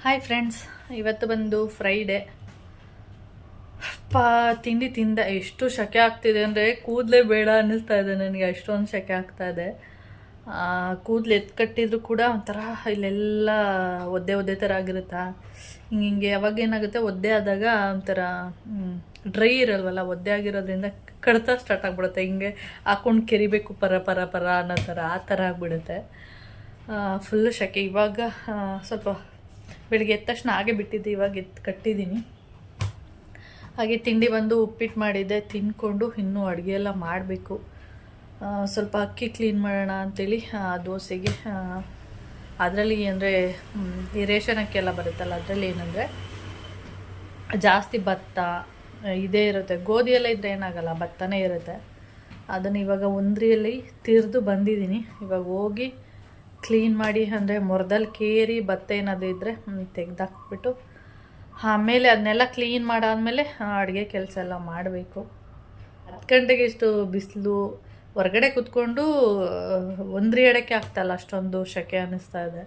Hi friends, ಇವತ್ತು ಬಂದು Friday. ತಿಂಡಿ ತಿಂದ ಎಷ್ಟು ಶೆಕೆ ಆಗ್ತಿದೆ ಅಂದರೆ ಕೂದಲೇ ಬೇಡ ಅನ್ನಿಸ್ತಾ ಇದೆ ನನಗೆ. ಅಷ್ಟೊಂದು ಶೆಕೆ ಆಗ್ತಾ ಇದೆ. ಕೂದಲು ಕಟ್ಟಿದ್ರು ಕೂಡ ಒಂಥರ ಇಲ್ಲೆಲ್ಲ ಒದ್ದೆ ಥರ ಆಗಿರುತ್ತಾ. ಹಿಂಗೆ ಯಾವಾಗ ಏನಾಗುತ್ತೆ, ಒದ್ದೆ ಆದಾಗ ಒಂಥರ ಡ್ರೈ ಇರಲ್ವಲ್ಲ, ಒದ್ದೆ ಆಗಿರೋದ್ರಿಂದ ಕಡ್ತ ಸ್ಟಾರ್ಟ್ ಆಗಿಬಿಡುತ್ತೆ. ಹಿಂಗೆ ಹಾಕೊಂಡು ಕೆರಿಬೇಕು ಪರ ಪರ ಪರ ಅನ್ನೋ ಥರ, ಆ ಥರ ಆಗಿಬಿಡುತ್ತೆ. ಫುಲ್ಲು ಶೆಕೆ. ಇವಾಗ ಸ್ವಲ್ಪ ಬೆಳಿಗ್ಗೆ ಎದ್ದ ತಕ್ಷಣ ಹಾಗೆ ಬಿಟ್ಟಿದ್ದೆ, ಇವಾಗ ಕಟ್ಟಿದ್ದೀನಿ. ಹಾಗೆ ತಿಂಡಿ ಬಂದು ಉಪ್ಪಿಟ್ಟು ಮಾಡಿದ್ದೆ, ತಿಂದ್ಕೊಂಡು ಇನ್ನೂ ಅಡುಗೆ ಎಲ್ಲ ಮಾಡಬೇಕು. ಸ್ವಲ್ಪ ಅಕ್ಕಿ ಕ್ಲೀನ್ ಮಾಡೋಣ ಅಂಥೇಳಿ ದೋಸೆಗೆ. ಅದರಲ್ಲಿ ಅಂದರೆ ಈ ರೇಷನ್ ಅಕ್ಕಿ ಎಲ್ಲ ಬರುತ್ತಲ್ಲ, ಅದರಲ್ಲಿ ಏನಂದರೆ ಜಾಸ್ತಿ ಭತ್ತ ಇದೇ ಇರುತ್ತೆ. ಗೋಧಿ ಎಲ್ಲ ಇದ್ದರೆ ಏನಾಗಲ್ಲ, ಭತ್ತನೇ ಇರುತ್ತೆ. ಅದನ್ನು ಇವಾಗ ಒಂದ್ರಿಯಲ್ಲಿ ತಿರ್ದು ಬಂದಿದ್ದೀನಿ. ಇವಾಗ ಹೋಗಿ ಕ್ಲೀನ್ ಮಾಡಿ, ಅಂದರೆ ಮೊರದಲ್ಲಿ ಕೇರಿ ಭತ್ತ ಏನಾದರೂ ಇದ್ದರೆ ತೆಗೆದಾಕ್ಬಿಟ್ಟು ಆಮೇಲೆ ಅದನ್ನೆಲ್ಲ ಕ್ಲೀನ್ ಮಾಡಾದಮೇಲೆ ಅಡುಗೆ ಕೆಲಸ ಎಲ್ಲ ಮಾಡಬೇಕು. 10 ಗಂಟೆಗೆ ಇಷ್ಟು ಬಿಸಿಲು, ಹೊರಗಡೆ ಕೂತ್ಕೊಂಡು ಒಂದ್ರಿ ಎಡಕ್ಕೆ ಆಗ್ತಾಯಿಲ್ಲ, ಅಷ್ಟೊಂದು ಶೆಕೆ ಅನ್ನಿಸ್ತಾ ಇದೆ.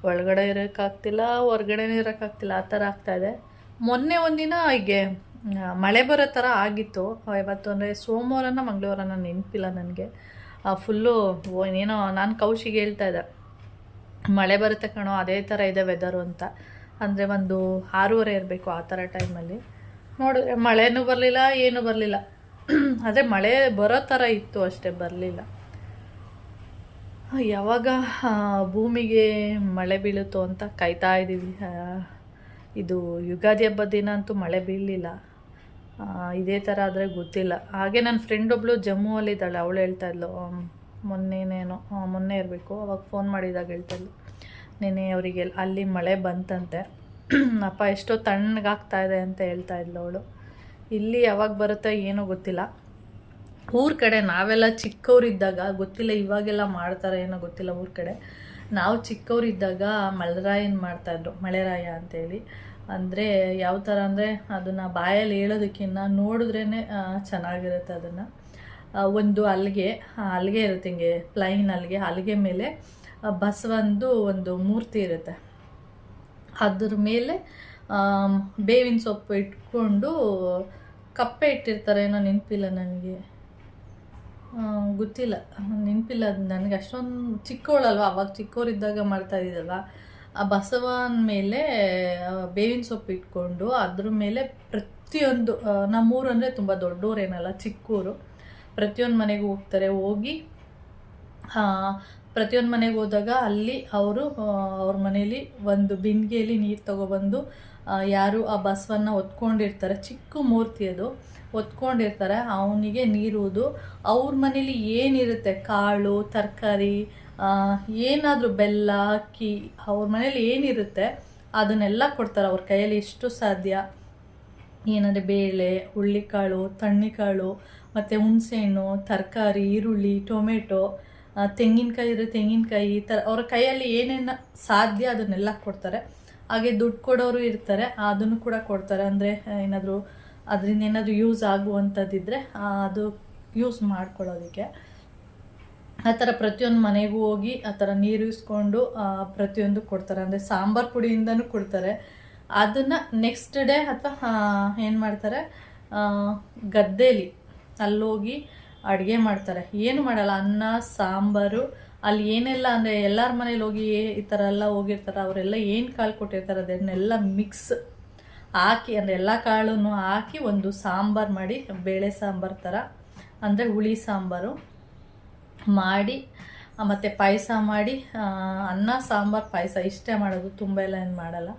ಒಳಗಡೆ ಇರೋಕ್ಕಾಗ್ತಿಲ್ಲ, ಹೊರಗಡೆನೇ ಇರೋಕ್ಕಾಗ್ತಿಲ್ಲ, ಆ ಥರ ಆಗ್ತಾಯಿದೆ. ಮೊನ್ನೆ ಒಂದಿನ ಹೀಗೆ ಮಳೆ ಬರೋ ಥರ ಆಗಿತ್ತು. ಇವತ್ತು ಅಂದರೆ ಸೋಮವಾರನ ಮಂಗಳವಾರನ ನೆನಪಿಲ್ಲ ನನಗೆ. ಫುಲ್ಲು ಏನೋ ನಾನು ಕೌಶಿಗೆ ಹೇಳ್ತಾ ಇದ್ದೆ, ಮಳೆ ಬರುತ್ತೆ ಕಣೋ, ಅದೇ ಥರ ಇದೆ ವೆದರು ಅಂತ. ಅಂದರೆ ಒಂದು 6:30 ಇರಬೇಕು ಆ ಥರ ಟೈಮಲ್ಲಿ. ನೋಡಿದ್ರೆ ಮಳೆನೂ ಬರಲಿಲ್ಲ, ಏನೂ ಬರಲಿಲ್ಲ. ಆದರೆ ಮಳೆ ಬರೋ ಥರ ಇತ್ತು ಅಷ್ಟೇ, ಬರಲಿಲ್ಲ. ಯಾವಾಗ ಭೂಮಿಗೆ ಮಳೆ ಬೀಳುತ್ತೋ ಅಂತ ಕಾಯ್ತಾ ಇದ್ದೀವಿ. ಇದು ಯುಗಾದಿ ಹಬ್ಬದ ದಿನ ಅಂತೂ ಮಳೆ ಬೀಳಲಿಲ್ಲ. ಇದೇ ಥರ ಆದರೆ ಗೊತ್ತಿಲ್ಲ. ಹಾಗೆ ನನ್ನ ಫ್ರೆಂಡ್ ಒಬ್ಬಳು ಜಮ್ಮುವಲ್ಲಿದ್ದಾಳೆ, ಅವಳು ಹೇಳ್ತಾ ಇದ್ಲು, ಮೊನ್ನೆ ಇರಬೇಕು, ಅವಾಗ ಫೋನ್ ಮಾಡಿದಾಗ ಹೇಳ್ತಾ ಇದ್ಲು, ನೆನೆ ಅವರಿಗೆ ಅಲ್ಲಿ ಮಳೆ ಬಂತಂತೆ. ಅಪ್ಪ ಎಷ್ಟೋ ತಣ್ಣಗಾಗ್ತಾ ಇದೆ ಅಂತ ಹೇಳ್ತಾ ಇದ್ಲು ಅವಳು. ಇಲ್ಲಿ ಯಾವಾಗ ಬರುತ್ತೋ ಏನೋ ಗೊತ್ತಿಲ್ಲ. ಊರ ಕಡೆ ನಾವೆಲ್ಲ ಚಿಕ್ಕವರಿದ್ದಾಗ, ಗೊತ್ತಿಲ್ಲ ಇವಾಗೆಲ್ಲ ಮಾಡ್ತಾರೆ ಏನೋ ಗೊತ್ತಿಲ್ಲ, ಊರ ಕಡೆ ನಾವು ಚಿಕ್ಕವರಿದ್ದಾಗ ಮಳೆರಾಯನ ಮಾಡ್ತಾಯಿದ್ರು, ಮಳೆರಾಯ ಅಂತೇಳಿ. ಅಂದರೆ ಯಾವ ಥರ ಅಂದರೆ ಅದನ್ನು ಬಾಯಲ್ಲಿ ಹೇಳೋದಕ್ಕಿಂತ ನೋಡಿದ್ರೇ ಚೆನ್ನಾಗಿರುತ್ತೆ. ಅದನ್ನು ಒಂದು ಹಲ್ಗೆ ಇರುತ್ತೆ, ಹಿಂಗೆ ಪ್ಲೈನ್ ಹಲ್ಗೆ ಮೇಲೆ ಬಸವಂದು ಒಂದು ಮೂರ್ತಿ ಇರುತ್ತೆ. ಅದ್ರ ಮೇಲೆ ಬೇವಿನ ಸೊಪ್ಪು ಇಟ್ಕೊಂಡು ಕಪ್ಪೆ ಇಟ್ಟಿರ್ತಾರೆ, ಏನೋ ನೆನಪಿಲ್ಲ ನನಗೆ, ಗೊತ್ತಿಲ್ಲ, ನೆನಪಿಲ್ಲ ಅದು ನನಗೆ. ಅಷ್ಟೊಂದು ಚಿಕ್ಕವಳಲ್ವ, ಅವಾಗ ಚಿಕ್ಕವರಿದ್ದಾಗ ಮಾಡ್ತಾ ಇದ್ದಿದ್ದಲ್ವ. ಆ ಬಸವನ ಮೇಲೆ ಬೇವಿನ ಸೊಪ್ಪು ಇಟ್ಕೊಂಡು ಅದ್ರ ಮೇಲೆ ಪ್ರತಿಯೊಂದು, ನಮ್ಮೂರು ಅಂದರೆ ತುಂಬ ದೊಡ್ಡೂರೇನಲ್ಲ, ಚಿಕ್ಕೂರು. ಪ್ರತಿಯೊಂದು ಮನೆಗೂ ಹೋಗ್ತಾರೆ. ಹೋಗಿ ಪ್ರತಿಯೊಂದು ಮನೆಗೆ ಹೋದಾಗ ಅಲ್ಲಿ ಅವ್ರ ಮನೇಲಿ ಒಂದು ಬಿಂದಿಗೆಯಲ್ಲಿ ನೀರು ತೊಗೊಬಂದು, ಯಾರು ಆ ಬಸವನ್ನ ಹೊತ್ಕೊಂಡಿರ್ತಾರೆ, ಚಿಕ್ಕ ಮೂರ್ತಿ ಅದು, ಹೊತ್ಕೊಂಡಿರ್ತಾರೆ, ಅವನಿಗೆ ನೀರುವುದು. ಅವ್ರ ಮನೇಲಿ ಏನಿರುತ್ತೆ, ಕಾಳು ತರಕಾರಿ, ಏನಾದರೂ ಬೆಲ್ಲ ಅಕ್ಕಿ, ಅವ್ರ ಮನೇಲಿ ಏನಿರುತ್ತೆ ಅದನ್ನೆಲ್ಲ ಕೊಡ್ತಾರೆ. ಅವ್ರ ಕೈಯಲ್ಲಿ ಎಷ್ಟು ಸಾಧ್ಯ, ಏನಂದರೆ ಬೇಳೆ, ಹುಳ್ಳಿಕಾಳು, ತಣ್ಣಿಕಾಳು, ಮತ್ತು ಹುಣಸೆಹಣ್ಣು, ತರಕಾರಿ, ಈರುಳ್ಳಿ, ಟೊಮೆಟೊ, ತೆಂಗಿನಕಾಯಿ ಇದ್ರೆ ತೆಂಗಿನಕಾಯಿ, ಈ ಥರ ಅವ್ರ ಕೈಯಲ್ಲಿ ಏನೇನು ಸಾಧ್ಯ ಅದನ್ನೆಲ್ಲ ಕೊಡ್ತಾರೆ. ಹಾಗೆ ದುಡ್ಡು ಕೊಡೋರು ಇರ್ತಾರೆ, ಅದನ್ನು ಕೂಡ ಕೊಡ್ತಾರೆ. ಅಂದರೆ ಏನಾದರೂ ಅದರಿಂದ ಏನಾದರೂ ಯೂಸ್ ಆಗುವಂಥದ್ದಿದ್ದರೆ ಅದು ಯೂಸ್ ಮಾಡ್ಕೊಳ್ಳೋದಕ್ಕೆ. ಆ ಥರ ಪ್ರತಿಯೊಂದು ಮನೆಗೂ ಹೋಗಿ ಆ ಥರ ನೀರು ಇಸ್ಕೊಂಡು ಪ್ರತಿಯೊಂದು ಕೊಡ್ತಾರೆ. ಅಂದರೆ ಸಾಂಬಾರು ಪುಡಿಯಿಂದನೂ ಕೊಡ್ತಾರೆ. ಅದನ್ನು ನೆಕ್ಸ್ಟ್ ಡೇ ಅಥವಾ ಏನು ಮಾಡ್ತಾರೆ, ಗದ್ದೇಲಿ ಅಲ್ಲೋಗಿ ಅಡುಗೆ ಮಾಡ್ತಾರೆ. ಏನು ಮಾಡಲ್ಲ, ಅನ್ನ ಸಾಂಬಾರು, ಅಲ್ಲಿ ಏನೆಲ್ಲ ಅಂದರೆ ಎಲ್ಲರ ಮನೇಲಿ ಹೋಗಿ ಈ ಥರ ಎಲ್ಲ ಹೋಗಿರ್ತಾರೆ, ಅವರೆಲ್ಲ ಏನು ಕಾಳು ಕೊಟ್ಟಿರ್ತಾರೆ ಅದನ್ನೆಲ್ಲ ಮಿಕ್ಸ್ ಹಾಕಿ, ಅಂದರೆ ಎಲ್ಲ ಕಾಳನ್ನು ಹಾಕಿ ಒಂದು ಸಾಂಬಾರು ಮಾಡಿ, ಬೇಳೆ ಸಾಂಬಾರು ಥರ, ಅಂದರೆ ಹುಳಿ ಸಾಂಬಾರು ಮಾಡಿ, ಮತ್ತು ಪಾಯಸ ಮಾಡಿ, ಅನ್ನ ಸಾಂಬಾರು ಪಾಯಸ ಇಷ್ಟೇ ಮಾಡೋದು, ತುಂಬ ಎಲ್ಲ ಏನು ಮಾಡಲ್ಲ.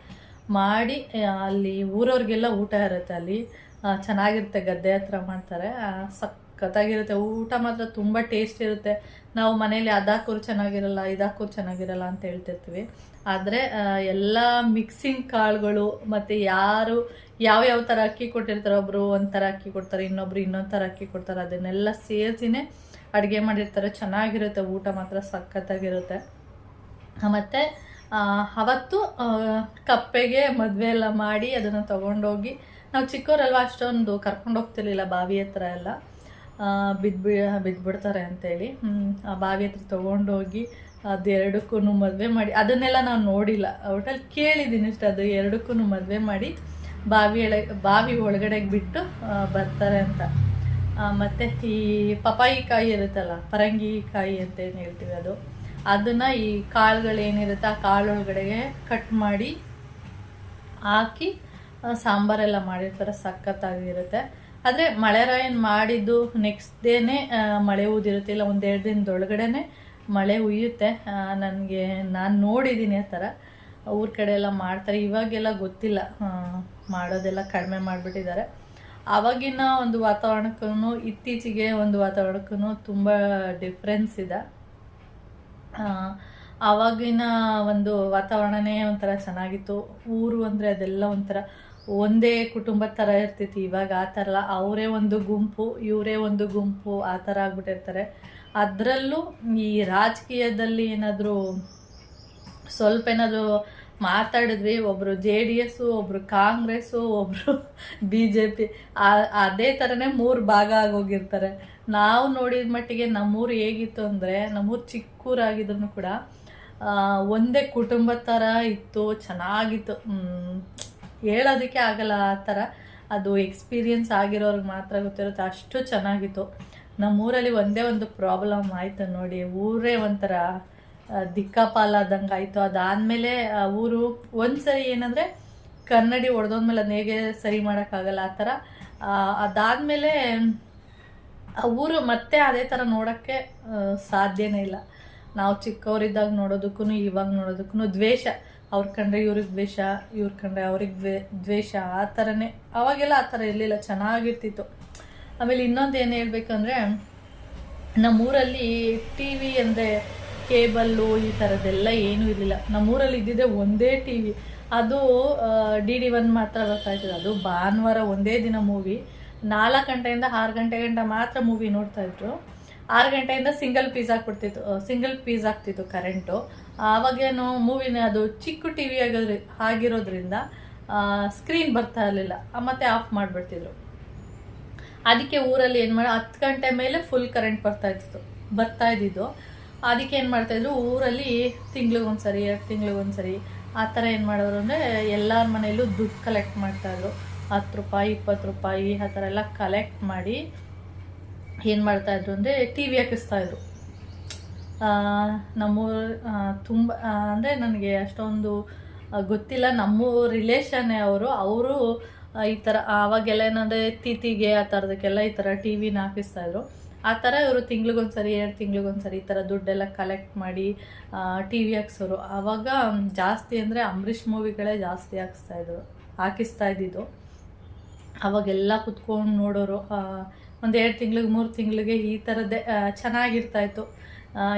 ಮಾಡಿ ಅಲ್ಲಿ ಊರವ್ರಿಗೆಲ್ಲ ಊಟ ಇರುತ್ತೆ. ಅಲ್ಲಿ ಚೆನ್ನಾಗಿರುತ್ತೆ, ಗದ್ದೆ ಹತ್ರ ಮಾಡ್ತಾರೆ, ಸಖತ್ತಾಗಿರುತ್ತೆ. ಊಟ ಮಾತ್ರ ತುಂಬ ಟೇಸ್ಟ್ ಇರುತ್ತೆ. ನಾವು ಮನೇಲಿ ಅದಾಕೋರು ಚೆನ್ನಾಗಿರಲ್ಲ, ಇದಾಕೋರು ಚೆನ್ನಾಗಿರಲ್ಲ ಅಂತ ಹೇಳ್ತಿರ್ತೀವಿ. ಆದರೆ ಎಲ್ಲ ಮಿಕ್ಸಿಂಗ್ ಕಾಳುಗಳು, ಮತ್ತು ಯಾರು ಯಾವ್ಯಾವ ಥರ ಅಕ್ಕಿ ಕೊಟ್ಟಿರ್ತಾರೆ, ಒಬ್ಬರು ಒಂಥರ ಅಕ್ಕಿ ಕೊಡ್ತಾರೆ, ಇನ್ನೊಬ್ರು ಇನ್ನೊಂದು ಥರ ಅಕ್ಕಿ ಕೊಡ್ತಾರೆ, ಅದನ್ನೆಲ್ಲ ಸೇರಿಸಿನೇ ಅಡುಗೆ ಮಾಡಿರ್ತಾರೆ. ಚೆನ್ನಾಗಿರುತ್ತೆ, ಊಟ ಮಾತ್ರ ಸಖತ್ತಾಗಿರುತ್ತೆ. ಮತ್ತು ಅವತ್ತು ಕಪ್ಪೆಗೆ ಮದುವೆ ಎಲ್ಲ ಮಾಡಿ ಅದನ್ನು ತೊಗೊಂಡೋಗಿ, ನಾವು ಚಿಕ್ಕವರೆಲ್ಲ ಅಷ್ಟೊಂದು ಕರ್ಕೊಂಡು ಹೋಗ್ತಿರ್ಲಿಲ್ಲ ಬಾವಿ ಹತ್ರ ಎಲ್ಲ, ಬಿದ್ದುಬಿಡ್ತಾರೆ ಅಂತೇಳಿ ಆ ಬಾವಿ ಹತ್ರ ತೊಗೊಂಡೋಗಿ ಅದೆರಡಕ್ಕೂ ಮದುವೆ ಮಾಡಿ, ಅದನ್ನೆಲ್ಲ ನಾನು ನೋಡಿಲ್ಲ, ಒಟ್ಟಲ್ಲಿ ಕೇಳಿದ್ದೀನಿ ಅಷ್ಟೇ. ಅದು ಎರಡಕ್ಕೂ ಮದುವೆ ಮಾಡಿ ಬಾವಿ ಒಳಗಡೆಗೆ ಬಿಟ್ಟು ಬರ್ತಾರೆ ಅಂತ. ಮತ್ತು ಈ ಪಪಾಯಿ ಕಾಯಿ ಇರುತ್ತಲ್ಲ, ಪರಂಗಿ ಕಾಯಿ ಅಂತ ಏನು ಹೇಳ್ತೀವಿ, ಅದನ್ನು ಈ ಕಾಳುಗಳೇನಿರುತ್ತೆ ಆ ಕಾಳೊಳಗಡೆಗೆ ಕಟ್ ಮಾಡಿ ಹಾಕಿ ಸಾಂಬಾರೆಲ್ಲ ಮಾಡಿರ್ತಾರೆ, ಸಖತ್ತಾಗಿರುತ್ತೆ. ಆದರೆ ಮಳೆರಾಯನ್ ಮಾಡಿದ್ದು ನೆಕ್ಸ್ಟ್ ಡೇನೇ ಮಳೆ ಊದಿರುತ್ತೆ, ಇಲ್ಲ ಒಂದೆರಡು ದಿನದೊಳಗಡೆ ಮಳೆ ಹುಯ್ಯುತ್ತೆ. ನಾನು ನೋಡಿದ್ದೀನಿ ಆ ಥರ ಊರ ಕಡೆ ಎಲ್ಲ ಮಾಡ್ತಾರೆ. ಇವಾಗೆಲ್ಲ ಗೊತ್ತಿಲ್ಲ, ಮಾಡೋದೆಲ್ಲ ಕಡಿಮೆ ಮಾಡಿಬಿಟ್ಟಿದ್ದಾರೆ. ಆವಾಗಿನ ಒಂದು ವಾತಾವರಣಕ್ಕೂ ಇತ್ತೀಚೆಗೆ ಒಂದು ವಾತಾವರಣಕ್ಕೂ ತುಂಬ ಡಿಫ್ರೆನ್ಸ್ ಇದೆ. ಆವಾಗಿನ ಒಂದು ವಾತಾವರಣನೇ ಒಂಥರ ಚೆನ್ನಾಗಿತ್ತು. ಊರು ಅಂದರೆ ಅದೆಲ್ಲ ಒಂಥರ ಒಂದೇ ಕುಟುಂಬದ ಥರ ಇರ್ತಿತ್ತು. ಇವಾಗ ಆ ಥರ ಅಲ್ಲ, ಅವರೇ ಒಂದು ಗುಂಪು, ಇವರೇ ಒಂದು ಗುಂಪು, ಆ ಥರ ಆಗ್ಬಿಟ್ಟಿರ್ತಾರೆ. ಅದರಲ್ಲೂ ಈ ರಾಜಕೀಯದಲ್ಲಿ ಏನಾದರೂ ಸ್ವಲ್ಪ ಏನಾದರೂ ಮಾತಾಡಿದ್ವಿ, ಒಬ್ಬರು JDS, ಒಬ್ಬರು ಕಾಂಗ್ರೆಸ್ಸು, ಒಬ್ಬರು BJP, ಅದೇ ಥರನೇ 3 ಭಾಗ ಆಗೋಗಿರ್ತಾರೆ. ನಾವು ನೋಡಿದ ಮಟ್ಟಿಗೆ ನಮ್ಮೂರು ಹೇಗಿತ್ತು ಅಂದರೆ, ನಮ್ಮೂರು ಚಿಕ್ಕೂರಾಗಿದ್ರು ಕೂಡ ಒಂದೇ ಕುಟುಂಬದ ಥರ ಇತ್ತು, ಚೆನ್ನಾಗಿತ್ತು. ಹೇಳೋದಕ್ಕೆ ಆಗಲ್ಲ ಆ ಥರ. ಅದು ಎಕ್ಸ್ಪೀರಿಯನ್ಸ್ ಆಗಿರೋರಿಗೆ ಮಾತ್ರ ಗೊತ್ತಿರುತ್ತೆ, ಅಷ್ಟು ಚೆನ್ನಾಗಿತ್ತು. ನಮ್ಮೂರಲ್ಲಿ ಒಂದೇ ಒಂದು ಪ್ರಾಬ್ಲಮ್ ಆಯಿತು ನೋಡಿ, ಊರೇ ಒಂಥರ ದಿಕ್ಕಾಪಾಲಾದಂಗೆ ಆಯಿತು. ಅದಾದಮೇಲೆ ಊರು ಒಂದು ಸರಿ ಏನಂದರೆ ಕನ್ನಡಿ ಹೊಡೆದೋದ್ಮೇಲೆ ಅದನ್ನ ಹೇಗೆ ಸರಿ ಮಾಡೋಕ್ಕಾಗಲ್ಲ ಆ ಥರ. ಅದಾದಮೇಲೆ ಆ ಊರು ಮತ್ತೆ ಅದೇ ಥರ ನೋಡೋಕ್ಕೆ ಸಾಧ್ಯನೇ ಇಲ್ಲ. ನಾವು ಚಿಕ್ಕವರಿದ್ದಾಗ ನೋಡೋದಕ್ಕೂ ಇವಾಗ ನೋಡೋದಕ್ಕೂ ದ್ವೇಷ, ಅವ್ರ ಕಂಡ್ರೆ ಇವ್ರಿಗೆ ದ್ವೇಷ, ಇವ್ರ ಕಂಡ್ರೆ ಅವ್ರಿಗೆ ದ್ವೇಷ, ಆ ಥರನೇ. ಅವಾಗೆಲ್ಲ ಆ ಥರ ಇರಲಿಲ್ಲ, ಚೆನ್ನಾಗಿರ್ತಿತ್ತು. ಆಮೇಲೆ ಇನ್ನೊಂದು ಏನು ಹೇಳ್ಬೇಕಂದ್ರೆ, ನಮ್ಮೂರಲ್ಲಿ TV ಅಂದರೆ ಕೇಬಲ್ಲು ಈ ಥರದ್ದೆಲ್ಲ ಏನೂ ಇರಲಿಲ್ಲ. ನಮ್ಮೂರಲ್ಲಿ ಇದ್ದಿದ್ದೆ ಒಂದೇ TV, ಅದು DD1 ಮಾತ್ರ ಬರ್ತಾಯಿತ್ತು. ಅದು ಭಾನುವಾರ ಒಂದೇ ದಿನ ಮೂವಿ, 4 ಗಂಟೆಯಿಂದ 6 ಗಂಟೆ ಮಾತ್ರ ಮೂವಿ ನೋಡ್ತಾಯಿದ್ರು. 6 ಗಂಟೆಯಿಂದ ಸಿಂಗಲ್ ಪೀಸ್ ಆಗ್ತಿತ್ತು ಕರೆಂಟು. ಆವಾಗೇನು ಮೂವಿನ ಅದು ಚಿಕ್ಕ TV ಆಗಿರೋದ್ರಿಂದ ಸ್ಕ್ರೀನ್ ಬರ್ತಾ ಇರಲಿಲ್ಲ, ಮತ್ತು ಆಫ್ ಮಾಡಿಬಿಡ್ತಿದ್ರು. ಅದಕ್ಕೆ ಊರಲ್ಲಿ ಏನು 10 ಗಂಟೆ ಮೇಲೆ ಫುಲ್ ಕರೆಂಟ್ ಬರ್ತಾ ಇದ್ದಿದ್ದು. ಅದಕ್ಕೆ ಏನು ಮಾಡ್ತಾಯಿದ್ರು, ಊರಲ್ಲಿ ತಿಂಗ್ಳಿಗೊಂದ್ಸರಿ 2 ತಿಂಗ್ಳಿಗೊಂದ್ಸರಿ ಆ ಥರ ಏನು ಮಾಡೋರು ಅಂದರೆ, ಎಲ್ಲರ ಮನೆಯಲ್ಲೂ ದುಡ್ಡು ಕಲೆಕ್ಟ್ ಮಾಡ್ತಾಯಿದ್ರು. 10 ರೂಪಾಯಿ 20 ರೂಪಾಯಿ ಆ ಥರ ಎಲ್ಲ ಕಲೆಕ್ಟ್ ಮಾಡಿ ಏನು ಮಾಡ್ತಾಯಿದ್ರು ಅಂದರೆ TV ಹಾಕಿಸ್ತಾಯಿದ್ರು. ನಮ್ಮೂರು ತುಂಬ ಅಂದರೆ ನನಗೆ ಅಷ್ಟೊಂದು ಗೊತ್ತಿಲ್ಲ, ನಮ್ಮ ರಿಲೇಷನ್ನೇ ಅವರು ಈ ಥರ ಆವಾಗೆಲ್ಲ ಏನಂದರೆ ತಿಥಿಗೆ ಆ ಥರದಕ್ಕೆಲ್ಲ ಈ ಥರ TVನ ಹಾಕಿಸ್ತಾಯಿದ್ರು. ಆ ಥರ ಇವರು ತಿಂಗ್ಳಿಗೊಂದ್ಸರಿ 2 ತಿಂಗ್ಳಿಗೊಂದ್ಸರಿ ಈ ಥರ ದುಡ್ಡೆಲ್ಲ ಕಲೆಕ್ಟ್ ಮಾಡಿ TV ಹಾಕ್ಸೋರು. ಆವಾಗ ಜಾಸ್ತಿ ಅಂದರೆ ಅಂಬರೀಷ್ ಮೂವಿಗಳೇ ಜಾಸ್ತಿ ಹಾಕಿಸ್ತಾ ಇದ್ದಿದ್ದು. ಅವಾಗೆಲ್ಲ ಕುತ್ಕೊಂಡು ನೋಡೋರು. ಒಂದು 2 ತಿಂಗ್ಳಿಗೆ 3 ತಿಂಗಳಿಗೆ ಈ ಥರದ್ದೇ ಚೆನ್ನಾಗಿರ್ತಾಯಿತ್ತು.